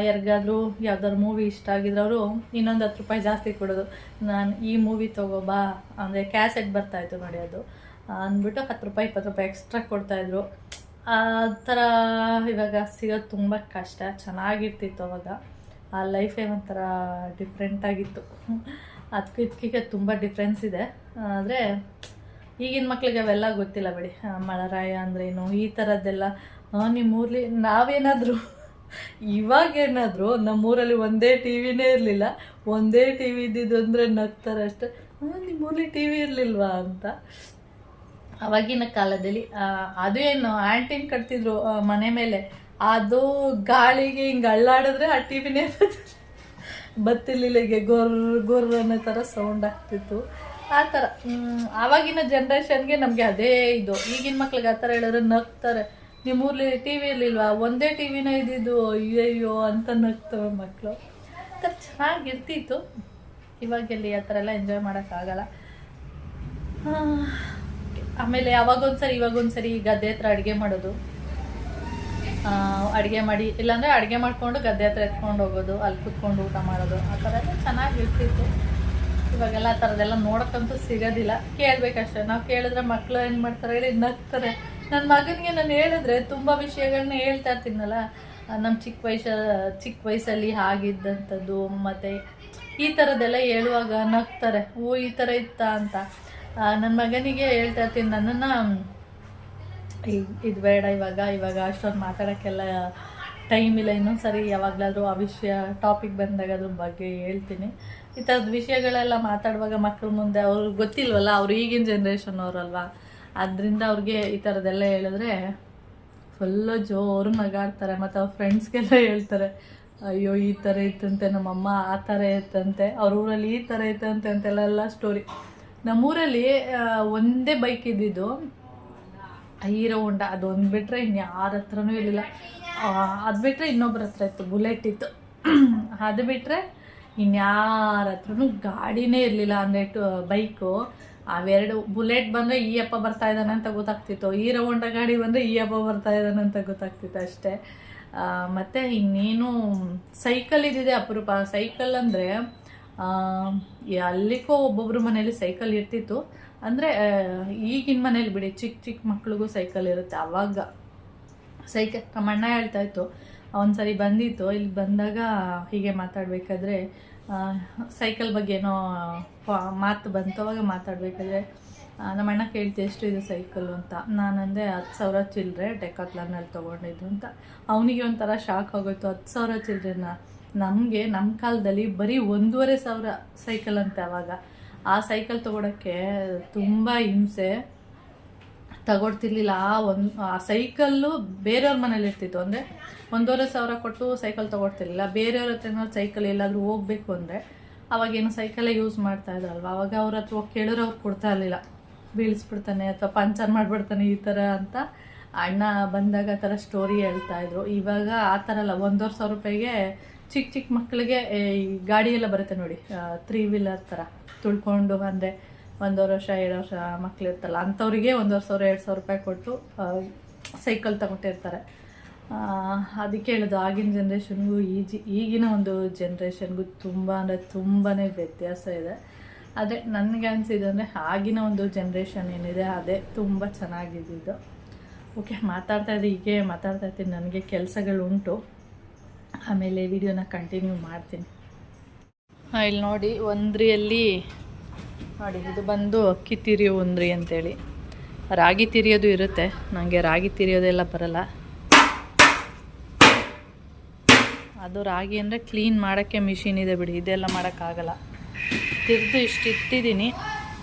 ಯಾರಿಗಾದ್ರೂ ಯಾವ್ದಾದ್ರು ಮೂವಿ ಇಷ್ಟ ಆಗಿದ್ರೆ ಅವರು ಇನ್ನೊಂದು 10 ರೂಪಾಯಿ ಜಾಸ್ತಿ ಕೊಡೋದು, ನಾನು ಈ ಮೂವಿ ತೊಗೋಬಾ ಅಂದರೆ ಕ್ಯಾಸೆಟ್ ಬರ್ತಾಯಿತ್ತು ನೋಡಿ, ಅದು ಅಂದ್ಬಿಟ್ಟು 10 ರೂಪಾಯಿ 20 ರೂಪಾಯಿ ಎಕ್ಸ್ಟ್ರಾ ಕೊಡ್ತಾಯಿದ್ರು. ಆ ಥರ ಇವಾಗ ಸಿಗೋದು ತುಂಬ ಕಷ್ಟ. ಚೆನ್ನಾಗಿರ್ತಿತ್ತು ಅವಾಗ, ಆ ಲೈಫೇ ಒಂಥರ ಡಿಫ್ರೆಂಟಾಗಿತ್ತು. ಅದಕ್ಕೂ ಇದಕ್ಕೆ ತುಂಬ ಡಿಫ್ರೆನ್ಸ್ ಇದೆ. ಆದರೆ ಈಗಿನ ಮಕ್ಳಿಗೆ ಅವೆಲ್ಲ ಗೊತ್ತಿಲ್ಲ ಬಿಡಿ. ಮಳೆರಾಯ ಅಂದ್ರೇನು ಈ ಥರದ್ದೆಲ್ಲ. ನಿಮ್ಮೂರಲ್ಲಿ ನಾವೇನಾದರೂ ಇವಾಗೇನಾದರೂ ನಮ್ಮೂರಲ್ಲಿ ಒಂದೇ TVನೇ ಇರಲಿಲ್ಲ, ಒಂದೇ TV ಇದ್ದಿದ್ದು ಅಂದರೆ ನಗ್ತಾರೆ ಅಷ್ಟೇ, ನಿಮ್ಮೂರಲ್ಲಿ TV ಇರಲಿಲ್ವಾ ಅಂತ. ಅವಾಗಿನ ಕಾಲದಲ್ಲಿ ಅದು ಏನು ಆ್ಯಂಟಿನ್ ಕಟ್ತಿದ್ರು ಮನೆ ಮೇಲೆ, ಅದು ಗಾಳಿಗೆ ಹಿಂಗೆ ಅಳ್ಳಾಡಿದ್ರೆ ಆ TVನೇ ಬತ್ತಿರ್ಲಿಲ್ಲ, ಹೀಗೆ ಗೊರ್ರ ಅನ್ನೋ ಥರ ಸೌಂಡ್ ಆಗ್ತಿತ್ತು. ಆ ಥರ ಆವಾಗಿನ ಜನ್ರೇಷನ್ಗೆ ನಮಗೆ ಅದೇ ಇದು. ಈಗಿನ ಮಕ್ಳಿಗೆ ಆ ಥರ ಹೇಳಿದ್ರೆ ನಗ್ತಾರೆ, ನಿಮ್ಮೂರಲ್ಲಿ TV ಇರಲಿಲ್ವಾ, ಒಂದೇ TVನೇ ಇದ್ದಿದ್ದು, ಅಯ್ಯಯ್ಯೋ ಅಂತ ನಗ್ತವೆ ಮಕ್ಕಳು. ಆ ಥರ ಚೆನ್ನಾಗಿರ್ತಿತ್ತು. ಇವಾಗೆಲ್ಲಿ ಆ ಥರ ಎಲ್ಲ ಎಂಜಾಯ್ ಮಾಡೋಕ್ಕಾಗಲ್ಲ. ಆಮೇಲೆ ಇವಾಗೊಂದ್ಸರಿ ಗದ್ದೆ ಹತ್ರ ಅಡುಗೆ ಮಾಡೋದು, ಅಡುಗೆ ಮಾಡಿ ಇಲ್ಲಾಂದರೆ ಅಡುಗೆ ಮಾಡಿಕೊಂಡು ಗದ್ದೆ ಹತ್ರ ಎತ್ಕೊಂಡು ಹೋಗೋದು, ಅಲ್ಲಿ ಕುತ್ಕೊಂಡು ಊಟ ಮಾಡೋದು, ಆ ಥರ ಎಲ್ಲ ಚೆನ್ನಾಗಿರ್ತಿತ್ತು. ಇವಾಗೆಲ್ಲ ಆ ಥರದ್ದೆಲ್ಲ ನೋಡೋಕ್ಕಂತೂ ಸಿಗೋದಿಲ್ಲ, ಕೇಳಬೇಕಷ್ಟೆ. ನಾವು ಕೇಳಿದ್ರೆ ಮಕ್ಕಳು ಏನು ಮಾಡ್ತಾರೆ ಹೇಳಿ ನಗ್ತಾರೆ. ನನ್ನ ಮಗನಿಗೆ ನಾನು ಹೇಳಿದ್ರೆ ತುಂಬ ವಿಷಯಗಳನ್ನ ಹೇಳ್ತಾ ಇರ್ತೀನಲ್ಲ, ನಮ್ಮ ಚಿಕ್ಕ ವಯಸ್ಸಲ್ಲಿ ಆಗಿದ್ದಂಥದ್ದು ಮತ್ತು ಈ ಥರದ್ದೆಲ್ಲ ಹೇಳುವಾಗ ನಗ್ತಾರೆ, ಓ ಈ ಥರ ಇತ್ತಾ ಅಂತ. ನನ್ನ ಮಗನಿಗೆ ಹೇಳ್ತಾ ಇರ್ತೀನಿ, ನನ್ನನ್ನು ಇದು ಬೇಡ ಇವಾಗ ಅಷ್ಟೊಂದು ಮಾತಾಡೋಕ್ಕೆಲ್ಲ ಟೈಮ್ ಇಲ್ಲ. ಇನ್ನೊಂದು ಸರಿ ಯಾವಾಗಲಾದರೂ ಆ ವಿಷಯ ಟಾಪಿಕ್ ಬಂದಾಗ ಅದ್ರ ಬಗ್ಗೆ ಹೇಳ್ತೀನಿ. ಈ ಥರದ ವಿಷಯಗಳೆಲ್ಲ ಮಾತಾಡುವಾಗ ಮಕ್ಕಳ ಮುಂದೆ ಅವ್ರಿಗೆ ಗೊತ್ತಿಲ್ವಲ್ಲ, ಅವ್ರು ಈಗಿನ ಜನ್ರೇಷನ್ ಅವರಲ್ವ, ಅದರಿಂದ ಅವ್ರಿಗೆ ಈ ಥರದ್ದೆಲ್ಲ ಹೇಳಿದ್ರೆ ಫುಲ್ಲು ಜೋರು ನಗಾಡ್ತಾರೆ. ಮತ್ತು ಅವ್ರ ಫ್ರೆಂಡ್ಸ್ಗೆಲ್ಲ ಹೇಳ್ತಾರೆ, ಅಯ್ಯೋ ಈ ಥರ ಇತ್ತಂತೆ ನಮ್ಮಮ್ಮ, ಆ ಥರ ಇತ್ತಂತೆ, ಅವ್ರ ಊರಲ್ಲಿ ಈ ಥರ ಇತ್ತಂತೆ ಅಂತೆಲ್ಲ ಸ್ಟೋರಿ. ನಮ್ಮೂರಲ್ಲಿ ಒಂದೇ ಬೈಕ್ ಇದ್ದಿದ್ದು, ಹೀರೋ ಹೋಂಡಾ. ಅದೊಂದು ಬಿಟ್ಟರೆ ಇನ್ಯಾರ ಹತ್ರನೂ ಇರಲಿಲ್ಲ. ಅದು ಬಿಟ್ಟರೆ ಇನ್ನೊಬ್ಬರ ಹತ್ರ ಇತ್ತು, ಬುಲೆಟ್ ಇತ್ತು. ಅದು ಬಿಟ್ಟರೆ ಇನ್ಯಾರ ಹತ್ರನೂ ಗಾಡಿನೇ ಇರಲಿಲ್ಲ. ಅಂದರೆ ಬೈಕು ಅವೆರಡು. ಬುಲೆಟ್ ಬಂದರೆ ಈ ಅಪ್ಪ ಬರ್ತಾ ಇದ್ದಾನೆ ಅಂತ ಗೊತ್ತಾಗ್ತಿತ್ತು, ಹೀರೋ ಹೋಂಡಾ ಗಾಡಿ ಬಂದರೆ ಈ ಅಪ್ಪ ಬರ್ತಾ ಇದ್ದಾನೆ ಅಂತ ಗೊತ್ತಾಗ್ತಿತ್ತು ಅಷ್ಟೇ. ಮತ್ತು ಇನ್ನೇನು ಸೈಕಲ್ ಇದ್ದಿದೆ ಅಪರೂಪ. ಸೈಕಲ್ ಅಂದರೆ ಅಲ್ಲಿಗೋ ಒಬ್ಬೊಬ್ರ ಮನೇಲಿ ಸೈಕಲ್ ಇರ್ತಿತ್ತು. ಅಂದರೆ ಈಗಿನ ಮನೇಲಿ ಬಿಡಿ, ಚಿಕ್ಕ ಚಿಕ್ಕ ಮಕ್ಳಿಗೂ ಸೈಕಲ್ ಇರುತ್ತೆ. ಆವಾಗ ಸೈಕಲ್ ನಮ್ಮ ಅಣ್ಣ ಹೇಳ್ತಾಯಿತ್ತು, ಒಂದು ಸರಿ ಬಂದಿತ್ತು, ಇಲ್ಲಿ ಬಂದಾಗ ಹೀಗೆ ಮಾತಾಡಬೇಕಾದ್ರೆ ಸೈಕಲ್ ಬಗ್ಗೆ ಏನೋ ಮಾತು ಬಂತು. ಅವಾಗ ಮಾತಾಡಬೇಕಾದ್ರೆ ನಮ್ಮ ಅಣ್ಣ ಕೇಳ್ತಿ ಎಷ್ಟು ಇದು ಸೈಕಲ್ಲು ಅಂತ. ನಾನಂದೆ 10,000 ಚಿಲ್ಲರೆ ಡೆಕಾತ್ಲಾನಲ್ಲಿ ತೊಗೊಂಡಿದ್ದು ಅಂತ. ಅವನಿಗೆ ಒಂಥರ ಶಾಕ್ ಆಗೋಯ್ತು. 10,000 ಚಿಲ್ಲರೆನ? ನಮಗೆ ನಮ್ಮ ಕಾಲದಲ್ಲಿ ಬರೀ 1,500 ಸೈಕಲ್ ಅಂತೆ ಅವಾಗ. ಆ ಸೈಕಲ್ ತೊಗೊಳಕ್ಕೆ ತುಂಬ ಹಿಂಸೆ, ತಗೊಳ್ತಿರ್ಲಿಲ್ಲ. ಆ ಸೈಕಲ್ಲು ಬೇರೆಯವ್ರ ಮನೇಲಿ ಇರ್ತಿತ್ತು. ಅಂದರೆ 1,500 ಕೊಟ್ಟು ಸೈಕಲ್ ತೊಗೊಳ್ತಿರ್ಲಿಲ್ಲ. ಬೇರೆಯವ್ರ ಹತ್ರ ಸೈಕಲ್ ಎಲ್ಲಾದರೂ ಹೋಗ್ಬೇಕು ಅಂದರೆ ಅವಾಗೇನು ಸೈಕಲೇ ಯೂಸ್ ಮಾಡ್ತಾಯಿದ್ರಲ್ವ, ಅವಾಗ ಅವ್ರ ಹತ್ರ ಹೋಗಿ ಕೇಳಿದ್ರೆ ಅವ್ರು ಕೊಡ್ತಾ ಇರಲಿಲ್ಲ. ಬೀಳಿಸ್ಬಿಡ್ತಾನೆ ಅಥವಾ ಪಂಚರ್ ಮಾಡಿಬಿಡ್ತಾನೆ ಈ ಥರ ಅಂತ ಅಣ್ಣ ಬಂದಾಗ ಆ ಥರ ಸ್ಟೋರಿ ಹೇಳ್ತಾಯಿದ್ರು. ಇವಾಗ ಆ ಥರ ಅಲ್ಲ, 1,500 ರೂಪಾಯಿಗೆ ಚಿಕ್ಕ ಚಿಕ್ಕ ಮಕ್ಕಳಿಗೆ ಈ ಗಾಡಿಯೆಲ್ಲ ಬರುತ್ತೆ ನೋಡಿ, 3 ವೀಲರ್ ಥರ ತುಳ್ಕೊಂಡು. ಅಂದರೆ 1 ವರ್ಷ 2 ವರ್ಷ ಮಕ್ಳು ಇರ್ತಲ್ಲ, ಅಂಥವ್ರಿಗೆ 1,500 2,000 ರೂಪಾಯಿ ಕೊಟ್ಟು ಸೈಕಲ್ ತಗೊಟ್ಟಿರ್ತಾರೆ. ಅದಕ್ಕೆ ಹೇಳೋದು, ಆಗಿನ ಜನ್ರೇಷನ್ಗೂ ಈಗಿನ ಒಂದು ಜನ್ರೇಷನ್ಗೂ ತುಂಬ ಅಂದರೆ ತುಂಬಾ ವ್ಯತ್ಯಾಸ ಇದೆ. ಅದೇ ನನಗೆ ಅನಿಸಿದ್ದು ಅಂದರೆ ಆಗಿನ ಒಂದು ಜನ್ರೇಷನ್ ಏನಿದೆ ಅದೇ ತುಂಬ ಚೆನ್ನಾಗಿದ್ದು. ಓಕೆ, ಹೀಗೆ ಮಾತಾಡ್ತಾ ಇರ್ತೀನಿ. ನನಗೆ ಕೆಲಸಗಳುಂಟು, ಆಮೇಲೆ ವಿಡಿಯೋನ ಕಂಟಿನ್ಯೂ ಮಾಡ್ತೀನಿ. ಇಲ್ಲಿ ನೋಡಿ, ಒಂದ್ರಿಯಲ್ಲಿ ನೋಡಿ, ಇದು ಬಂದು ಅಕ್ಕಿ ತಿರಿಯೋ ಒಂದ್ರಿ ಅಂತೇಳಿ. ರಾಗಿ ತಿರಿಯೋದು ಇರುತ್ತೆ, ನನಗೆ ರಾಗಿ ತಿರಿಯೋದೆಲ್ಲ ಬರಲ್ಲ. ಅದು ರಾಗಿ ಅಂದರೆ ಕ್ಲೀನ್ ಮಾಡೋಕ್ಕೆ ಮಿಷಿನ್ ಇದೆ ಬಿಡಿ, ಇದೆಲ್ಲ ಮಾಡೋಕ್ಕಾಗಲ್ಲ. ತಿರ್ದು ಇಷ್ಟು ಇಟ್ಟಿದ್ದೀನಿ.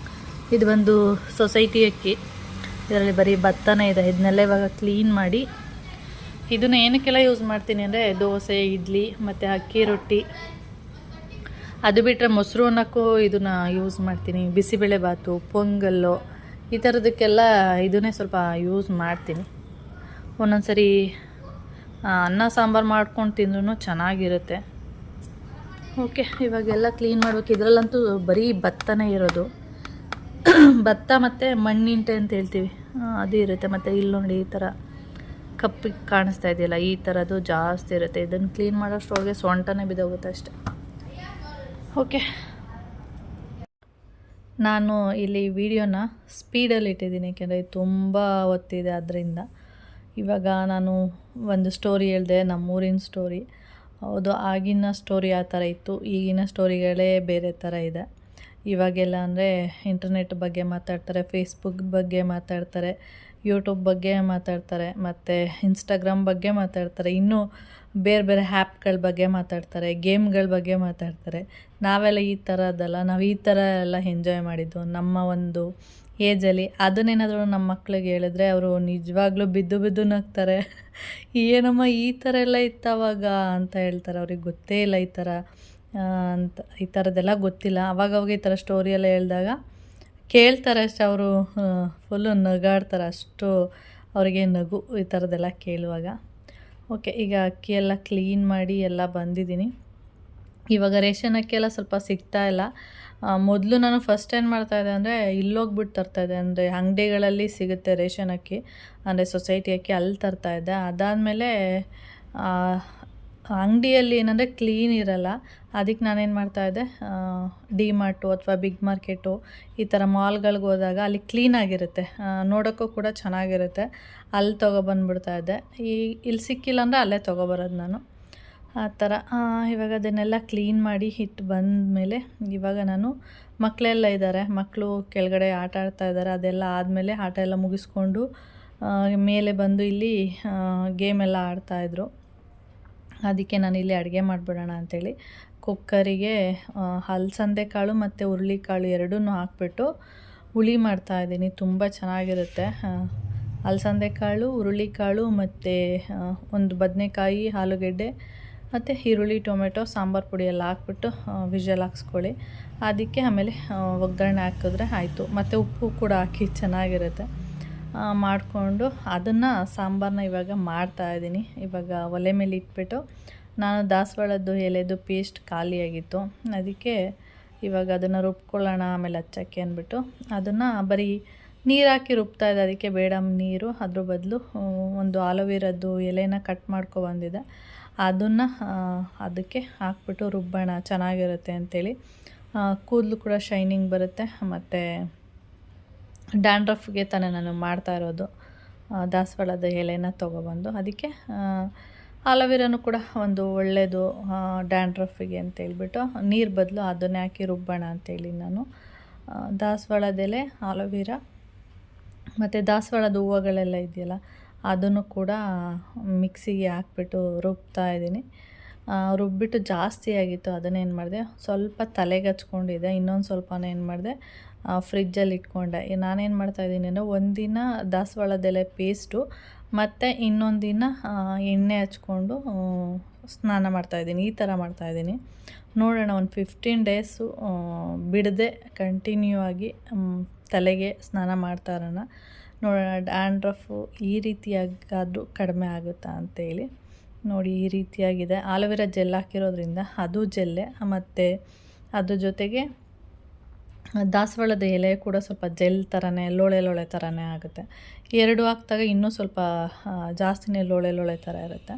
ಇದು ಬಂದು ಸೊಸೈಟಿ ಅಕ್ಕಿ, ಇದರಲ್ಲಿ ಬರೀ ಭತ್ತನೇ ಇದೆ. ಇದನ್ನೆಲ್ಲ ಇವಾಗ ಕ್ಲೀನ್ ಮಾಡಿ, ಇದನ್ನು ಏನಕ್ಕೆಲ್ಲ ಯೂಸ್ ಮಾಡ್ತೀನಿ ಅಂದರೆ ದೋಸೆ, ಇಡ್ಲಿ ಮತ್ತು ಅಕ್ಕಿ ರೊಟ್ಟಿ. ಅದು ಬಿಟ್ಟರೆ ಮೊಸರು ಅನ್ನೋಕ್ಕೂ ಇದನ್ನು ಯೂಸ್ ಮಾಡ್ತೀನಿ. ಬಿಸಿಬೇಳೆ ಬಾತು, ಪೊಂಗಲ್ಲು, ಈ ಥರದಕ್ಕೆಲ್ಲ ಇದನ್ನೇ ಸ್ವಲ್ಪ ಯೂಸ್ ಮಾಡ್ತೀನಿ. ಒಂದೊಂದು ಸರಿ ಅನ್ನ ಸಾಂಬಾರು ಮಾಡ್ಕೊಂಡು ತಿಂದ್ರೂ ಚೆನ್ನಾಗಿರುತ್ತೆ. ಓಕೆ, ಇವಾಗೆಲ್ಲ ಕ್ಲೀನ್ ಮಾಡ್ಬೇಕು. ಇದರಲ್ಲಂತೂ ಬರೀ ಭತ್ತನೇ ಇರೋದು. ಭತ್ತ ಮತ್ತು ಮಣ್ಣಿಂಟೆ ಅಂತ ಹೇಳ್ತೀವಿ, ಅದು ಇರುತ್ತೆ. ಮತ್ತು ಇಲ್ಲಿ ನೋಡಿ, ಈ ಥರ ಕಪ್ಪಿಗೆ ಕಾಣಿಸ್ತಾ ಇದೆಯಲ್ಲ, ಈ ಥರದ್ದು ಜಾಸ್ತಿ ಇರುತ್ತೆ. ಇದನ್ನು ಕ್ಲೀನ್ ಮಾಡೋಷ್ಟೊಳಗೆ ಸೊಂಟನೇ ಬಿದ್ದೋಗುತ್ತೆ ಅಷ್ಟೆ. ಓಕೆ, ನಾನು ಇಲ್ಲಿ ವಿಡಿಯೋನ ಸ್ಪೀಡಲ್ಲಿ ಇಟ್ಟಿದ್ದೀನಿ, ಯಾಕೆಂದರೆ ತುಂಬ ಒತ್ತಿದೆ ಅದರಿಂದ. ಇವಾಗ ನಾನು ಒಂದು ಸ್ಟೋರಿ ಹೇಳಿದೆ, ನಮ್ಮೂರಿನ ಸ್ಟೋರಿ. ಹೌದು, ಆಗಿನ ಸ್ಟೋರಿ ಆ ಥರ ಇತ್ತು, ಈಗಿನ ಸ್ಟೋರಿಗಳೇ ಬೇರೆ ಥರ ಇದೆ. ಇವಾಗೆಲ್ಲ ಅಂದರೆ ಇಂಟರ್ನೆಟ್ ಬಗ್ಗೆ ಮಾತಾಡ್ತಾರೆ, ಫೇಸ್ಬುಕ್ ಬಗ್ಗೆ ಮಾತಾಡ್ತಾರೆ, ಯೂಟ್ಯೂಬ್ ಬಗ್ಗೆ ಮಾತಾಡ್ತಾರೆ, ಮತ್ತು ಇನ್ಸ್ಟಾಗ್ರಾಮ್ ಬಗ್ಗೆ ಮಾತಾಡ್ತಾರೆ, ಇನ್ನೂ ಬೇರೆ ಬೇರೆ ಆ್ಯಪ್ಗಳ ಬಗ್ಗೆ ಮಾತಾಡ್ತಾರೆ, ಗೇಮ್ಗಳ ಬಗ್ಗೆ ಮಾತಾಡ್ತಾರೆ. ನಾವೆಲ್ಲ ಈ ಥರದ್ದಲ್ಲ, ನಾವು ಈ ಥರ ಎಲ್ಲ ಎಂಜಾಯ್ ಮಾಡಿದ್ದು ನಮ್ಮ ಒಂದು ಏಜಲ್ಲಿ. ಅದನ್ನೇನಾದರೂ ನಮ್ಮ ಮಕ್ಳಿಗೆ ಹೇಳಿದ್ರೆ ಅವರು ನಿಜವಾಗ್ಲೂ ಬಿದ್ದು ಬಿದ್ದು ನಗ್ತಾರೆ. ಏನಮ್ಮ ಈ ಥರ ಎಲ್ಲ ಇತ್ತವಾಗ ಅಂತ ಹೇಳ್ತಾರೆ. ಅವ್ರಿಗೆ ಗೊತ್ತೇ ಇಲ್ಲ ಈ ಥರ ಅಂತ, ಈ ಥರದ್ದೆಲ್ಲ ಗೊತ್ತಿಲ್ಲ. ಅವಾಗವಾಗ ಈ ಥರ ಸ್ಟೋರಿ ಎಲ್ಲ ಹೇಳಿದಾಗ ಕೇಳ್ತಾರೆ ಅಷ್ಟೇ, ಅವರು ಫುಲ್ಲು ನಗಾಡ್ತಾರೆ, ಅಷ್ಟು ಅವರಿಗೆ ನಗು ಈ ಥರದ್ದೆಲ್ಲ ಕೇಳುವಾಗ. ಓಕೆ, ಈಗ ಅಕ್ಕಿ ಎಲ್ಲ ಕ್ಲೀನ್ ಮಾಡಿ ಎಲ್ಲ ಬಂದಿದ್ದೀನಿ. ಇವಾಗ ರೇಷನ್ ಅಕ್ಕಿ ಎಲ್ಲ ಸ್ವಲ್ಪ ಸಿಗ್ತಾ ಇಲ್ಲ. ಮೊದಲು ನಾನು ಫಸ್ಟ್ ಏನು ಮಾಡ್ತಾಯಿದ್ದೆ ಅಂದರೆ ಇಲ್ಲೋಗ್ಬಿಟ್ಟು ತರ್ತಾಯಿದ್ದೆ. ಅಂದರೆ ಅಂಗಡಿಗಳಲ್ಲಿ ಸಿಗುತ್ತೆ ರೇಷನ್ ಅಕ್ಕಿ, ಅಂದರೆ ಸೊಸೈಟಿ ಅಕ್ಕಿ, ಅಲ್ಲಿ ತರ್ತಾಯಿದ್ದೆ. ಅದಾದಮೇಲೆ ಅಂಗಡಿಯಲ್ಲಿ ಏನಂದರೆ ಕ್ಲೀನ್ ಇರಲ್ಲ. ಅದಕ್ಕೆ ನಾನೇನು ಮಾಡ್ತಾಯಿದ್ದೆ, ಡಿ ಮಾರ್ಟು ಅಥವಾ ಬಿಗ್ ಮಾರ್ಕೆಟು ಈ ಥರ ಮಾಲ್ಗಳಿಗೆ ಹೋದಾಗ ಅಲ್ಲಿ ಕ್ಲೀನಾಗಿರುತ್ತೆ, ನೋಡೋಕ್ಕೂ ಕೂಡ ಚೆನ್ನಾಗಿರುತ್ತೆ, ಅಲ್ಲಿ ತೊಗೊಬಂದ್ಬಿಡ್ತಾಯಿದ್ದೆ. ಇಲ್ಲಿ ಸಿಕ್ಕಿಲ್ಲ ಅಂದರೆ ಅಲ್ಲೇ ತೊಗೊಬರೋದು ನಾನು, ಆ ಥರ. ಇವಾಗ ಅದನ್ನೆಲ್ಲ ಕ್ಲೀನ್ ಮಾಡಿ ಇಟ್ಟು ಬಂದಮೇಲೆ ಇವಾಗ ನಾನು, ಮಕ್ಕಳೆಲ್ಲ ಇದ್ದಾರೆ, ಮಕ್ಕಳು ಕೆಳಗಡೆ ಆಟ ಆಡ್ತಾ ಇದ್ದಾರೆ. ಅದೆಲ್ಲ ಆದಮೇಲೆ ಆಟ ಎಲ್ಲ ಮುಗಿಸ್ಕೊಂಡು ಮೇಲೆ ಬಂದು ಇಲ್ಲಿ ಗೇಮೆಲ್ಲ ಆಡ್ತಾಯಿದ್ರು. ಅದಕ್ಕೆ ನಾನಿಲ್ಲಿ ಅಡುಗೆ ಮಾಡಿಬಿಡೋಣ ಅಂಥೇಳಿ ಕುಕ್ಕರಿಗೆ ಅಲಸಂದೆ ಕಾಳು ಮತ್ತು ಹುರುಳಿಕಾಳು ಎರಡನ್ನೂ ಹಾಕ್ಬಿಟ್ಟು ಹುಳಿ ಮಾಡ್ತಾಯಿದ್ದೀನಿ. ತುಂಬ ಚೆನ್ನಾಗಿರುತ್ತೆ. ಅಲಸಂದೆ ಕಾಳು, ಹುರುಳಿಕಾಳು ಮತ್ತು ಒಂದು ಬದನೆಕಾಯಿ, ಆಲೂಗೆಡ್ಡೆ ಮತ್ತು ಈರುಳ್ಳಿ, ಟೊಮೆಟೊ, ಸಾಂಬಾರು ಪುಡಿ ಎಲ್ಲ ಹಾಕ್ಬಿಟ್ಟು ವಿಷಲ್ ಹಾಕ್ಸ್ಕೊಳ್ಳಿ. ಅದಕ್ಕೆ ಆಮೇಲೆ ಒಗ್ಗರಣೆ ಹಾಕಿದ್ರೆ ಆಯಿತು. ಮತ್ತು ಉಪ್ಪು ಕೂಡ ಹಾಕಿ ಚೆನ್ನಾಗಿರುತ್ತೆ. ಮಾಡಿಕೊಂಡು ಅದನ್ನು ಸಾಂಬಾರನ್ನ ಇವಾಗ ಮಾಡ್ತಾಯಿದ್ದೀನಿ. ಇವಾಗ ಒಲೆ ಮೇಲೆ ಇಟ್ಬಿಟ್ಟು ನಾನು ದಾಸವಾಳದ್ದು ಎಲೆದು ಪೇಸ್ಟ್ ಖಾಲಿಯಾಗಿತ್ತು, ಅದಕ್ಕೆ ಇವಾಗ ಅದನ್ನು ರುಬ್ಕೊಳ್ಳೋಣ ಆಮೇಲೆ ಹಚ್ಚಕ್ಕೆ ಅಂದ್ಬಿಟ್ಟು ಅದನ್ನು ಬರೀ ನೀರು ಹಾಕಿ ರುಬ್ತಾಯಿದ್ದೆ. ಅದಕ್ಕೆ ಬೇಡ ನೀರು, ಅದ್ರ ಬದಲು ಒಂದು ಆಲೋವೆರಾದ್ದು ಎಲೆನ ಕಟ್ ಮಾಡ್ಕೊಬಂದಿದ್ದೆ, ಅದನ್ನು ಅದಕ್ಕೆ ಹಾಕ್ಬಿಟ್ಟು ರುಬ್ಬೋಣ, ಚೆನ್ನಾಗಿರುತ್ತೆ ಅಂಥೇಳಿ. ಕೂದಲು ಕೂಡ ಶೈನಿಂಗ್ ಬರುತ್ತೆ. ಮತ್ತು ಡ್ಯಾಂಡ್ರಫ್ಗೆ ತಾನೇ ನಾನು ಮಾಡ್ತಾ ಇರೋದು, ದಾಸವಾಳದ ಎಲೆನ ತೊಗೊಬಂದು. ಅದಕ್ಕೆ ಆಲೋವೆರಾನು ಕೂಡ ಒಂದು ಒಳ್ಳೆಯದು ಡ್ಯಾಂಡ್ರಫಿಗೆ ಅಂತೇಳ್ಬಿಟ್ಟು ನೀರು ಬದಲು ಅದನ್ನೇ ಹಾಕಿ ರುಬ್ಬೋಣ ಅಂಥೇಳಿ ನಾನು ದಾಸವಾಳದ ಎಲೆ, ಆಲೋವೆರಾ ಮತ್ತು ದಾಸವಾಳದ ಹೂವುಗಳೆಲ್ಲ ಇದೆಯಲ್ಲ ಅದನ್ನು ಕೂಡ ಮಿಕ್ಸಿಗೆ ಹಾಕ್ಬಿಟ್ಟು ರುಬ್ತಾ ಇದ್ದೀನಿ. ರುಬ್ಬಿಟ್ಟು ಜಾಸ್ತಿ ಆಗಿತ್ತು, ಅದನ್ನೇನು ಮಾಡಿದೆ, ಸ್ವಲ್ಪ ತಲೆಗೆ ಹಚ್ಕೊಂಡಿದ್ದೆ, ಇನ್ನೊಂದು ಸ್ವಲ್ಪನೇ ಏನು ಮಾಡಿದೆ ಫ್ರಿಜ್ಜಲ್ಲಿ ಇಟ್ಕೊಂಡೆ. ನಾನೇನು ಮಾಡ್ತಾಯಿದ್ದೀನಿ ಅಂದರೆ ಒಂದಿನ ದಾಸವಾಳದ ಎಲೆ ಪೇಸ್ಟು ಮತ್ತು ಇನ್ನೊಂದು ದಿನ ಎಣ್ಣೆ ಹಚ್ಕೊಂಡು ಸ್ನಾನ ಮಾಡ್ತಾಯಿದ್ದೀನಿ. ಈ ಥರ ಮಾಡ್ತಾಯಿದ್ದೀನಿ. ನೋಡೋಣ, ಒಂದು 15 ಡೇಸು ಬಿಡದೆ ಕಂಟಿನ್ಯೂ ಆಗಿ ತಲೆಗೆ ಸ್ನಾನ ಮಾಡ್ತಾ ಇರೋಣ. ನೋಡೋಣ ಡ್ಯಾಂಡ್ರಫು ಈ ರೀತಿಯಾಗಾದರೂ ಕಡಿಮೆ ಆಗುತ್ತಾ ಅಂತೇಳಿ. ನೋಡಿ ಈ ರೀತಿಯಾಗಿದೆ. ಆಲೋವೆರಾ ಜೆಲ್ ಹಾಕಿರೋದ್ರಿಂದ ಅದು ಜೆಲ್ಲೇ, ಮತ್ತು ಅದ್ರ ಜೊತೆಗೆ ದಾಸವಾಳದ ಎಲೆ ಕೂಡ ಸ್ವಲ್ಪ ಜೆಲ್ ಥರನೇ, ಲೋಳೆ ಥರನೇ ಆಗುತ್ತೆ. ಎರಡು ಹಾಕಿದಾಗ ಇನ್ನೂ ಸ್ವಲ್ಪ ಜಾಸ್ತಿನೇ ಲೋಳೆ ಥರ ಇರುತ್ತೆ.